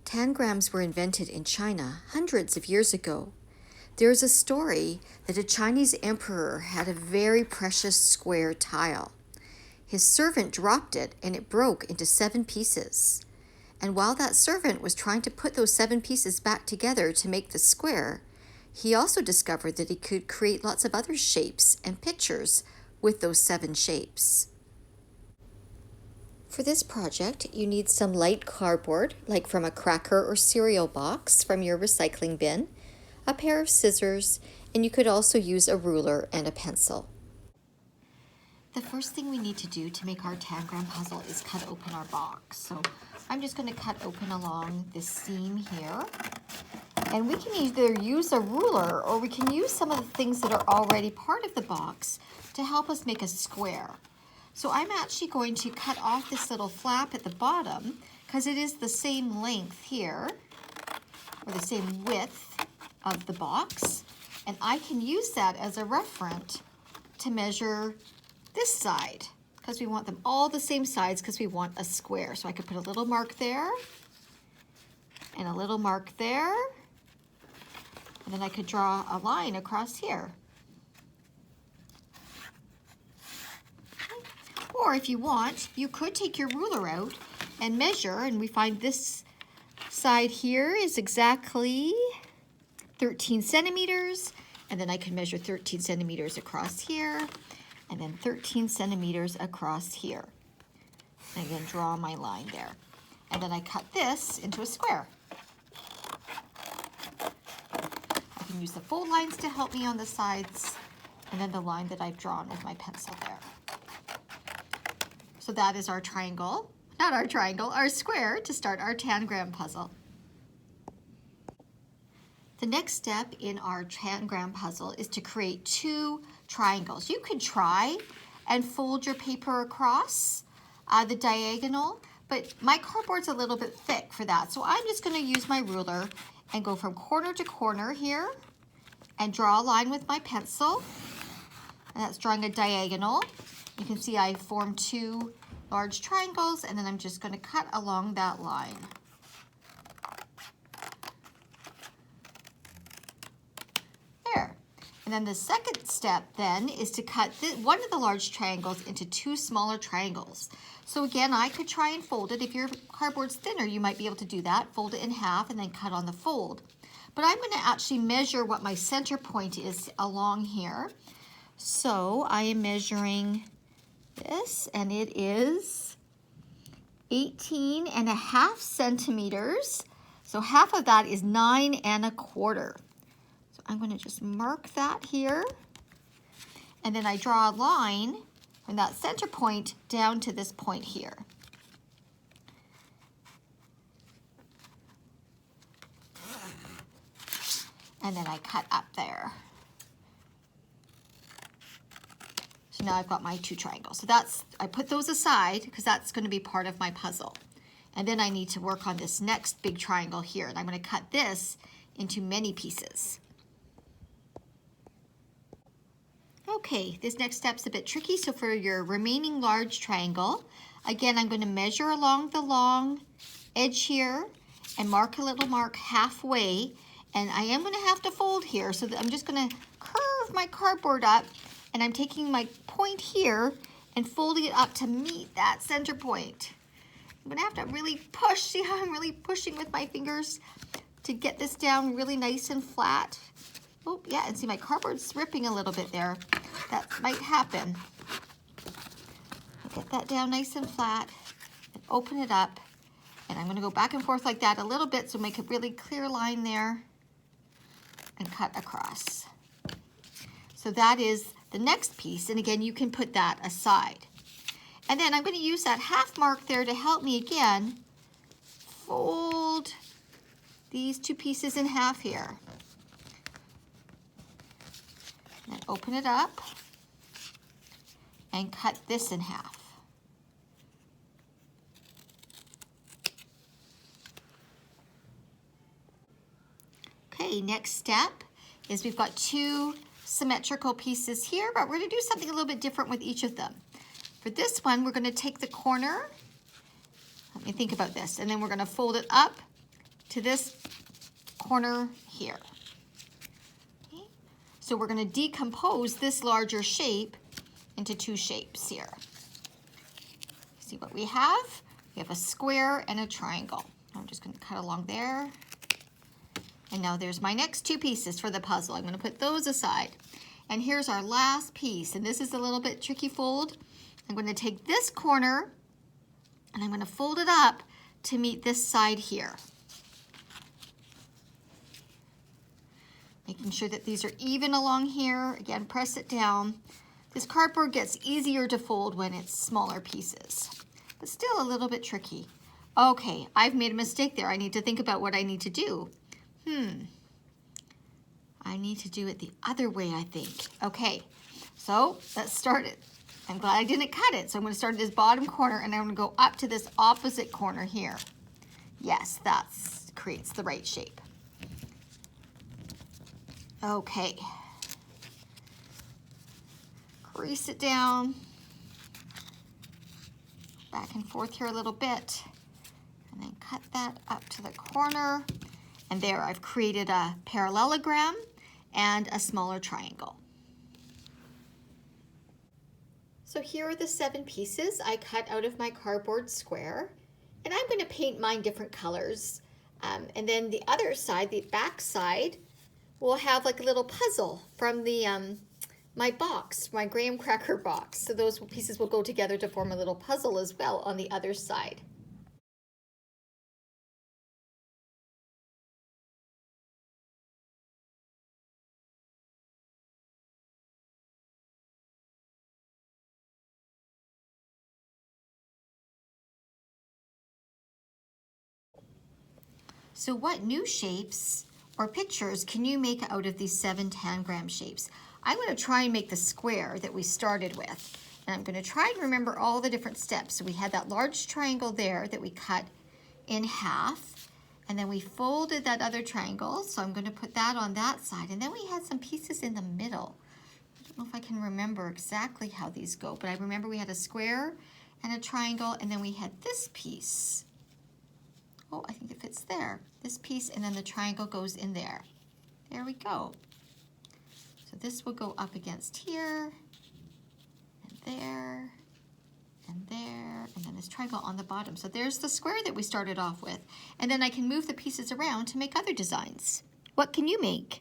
Tangrams were invented in China hundreds of years ago. There is a story that a Chinese emperor had a very precious square tile. His servant dropped it and it broke into 7 pieces. And while that servant was trying to put those 7 pieces back together to make the square, he also discovered that he could create lots of other shapes and pictures with those 7 shapes. For this project, you need some light cardboard, like from a cracker or cereal box from your recycling bin, a pair of scissors, and you could also use a ruler and a pencil. The first thing we need to do to make our tangram puzzle is cut open our box. So I'm just going to cut open along this seam here. And we can either use a ruler or we can use some of the things that are already part of the box to help us make a square. So I'm actually going to cut off this little flap at the bottom because it is the same length here, or the same width of the box. And I can use that as a reference to measure this side because we want them all the same sides because we want a square. So I could put a little mark there and a little mark there. And then I could draw a line across here. Or if you want, you could take your ruler out and measure, and we find this side here is exactly 13 centimeters, and then I can measure 13 centimeters across here, and then 13 centimeters across here. And then draw my line there. And then I cut this into a square. I can use the fold lines to help me on the sides, and then the line that I've drawn with my pencil there. So that is our triangle, not our triangle, our square to start our tangram puzzle. The next step in our tangram puzzle is to create 2 triangles. You could try and fold your paper across the diagonal, but my cardboard's a little bit thick for that. So I'm just going to use my ruler and go from corner to corner here and draw a line with my pencil. And that's drawing a diagonal. You can see I formed 2 large triangles, and then I'm just going to cut along that line. There. And then the second step then is to cut one of the large triangles into 2 smaller triangles. So again, I could try and fold it. If your cardboard's thinner, you might be able to do that. Fold it in half and then cut on the fold. But I'm going to actually measure what my center point is along here. So I am measuring this, and it is 18.5 centimeters. So half of that is 9.25. So I'm going to just mark that here, and then I draw a line from that center point down to this point here. And then I cut up there. So now I've got my 2 triangles. So I put those aside because that's going to be part of my puzzle. And then I need to work on this next big triangle here. And I'm going to cut this into many pieces. Okay, this next step's a bit tricky. So for your remaining large triangle, again, I'm going to measure along the long edge here and mark a little mark halfway. And I am going to have to fold here. So that I'm just going to curve my cardboard up. And I'm taking my point here and folding it up to meet that center point. I'm gonna have to really push. See how I'm really pushing with my fingers to get this down really nice and flat? Oh, yeah, and see my cardboard's ripping a little bit there. That might happen. I'll get that down nice and flat and open it up. And I'm gonna go back and forth like that a little bit so make a really clear line there and cut across. So that is the next piece, and again, you can put that aside. And then I'm going to use that half mark there to help me again fold these 2 pieces in half here. And then open it up and cut this in half. Okay, next step is we've got 2 symmetrical pieces here, but we're going to do something a little bit different with each of them. For this one, we're going to take the corner, let me think about this, and then we're going to fold it up to this corner here. Okay. So we're going to decompose this larger shape into two shapes here. See what we have? We have a square and a triangle. I'm just going to cut along there. And now there's my next two pieces for the puzzle. I'm going to put those aside. And here's our last piece. And this is a little bit tricky fold. I'm going to take this corner and I'm going to fold it up to meet this side here. Making sure that these are even along here. Again, press it down. This cardboard gets easier to fold when it's smaller pieces, but still a little bit tricky. Okay, I've made a mistake there. I need to think about what I need to do. I need to do it the other way, I think. Okay, so let's start it. I'm glad I didn't cut it. So I'm going to start at this bottom corner and I'm going to go up to this opposite corner here. Yes, that creates the right shape. Okay. Crease it down. Back and forth here a little bit. And then cut that up to the corner. And there I've created a parallelogram and a smaller triangle. So here are the 7 pieces I cut out of my cardboard square. And I'm going to paint mine different colors. And then the other side, the back side, will have like a little puzzle from the my box, my graham cracker box. So those pieces will go together to form a little puzzle as well on the other side. So what new shapes or pictures can you make out of these 7 tangram shapes? I'm going to try and make the square that we started with. And I'm going to try and remember all the different steps. So we had that large triangle there that we cut in half. And then we folded that other triangle. So I'm going to put that on that side. And then we had some pieces in the middle. I don't know if I can remember exactly how these go, but I remember we had a square and a triangle, and then we had this piece. Oh, I think it fits there. This piece, and then the triangle goes in there. There we go. So this will go up against here, and there, and there, and then this triangle on the bottom. So there's the square that we started off with. And then I can move the pieces around to make other designs. What can you make?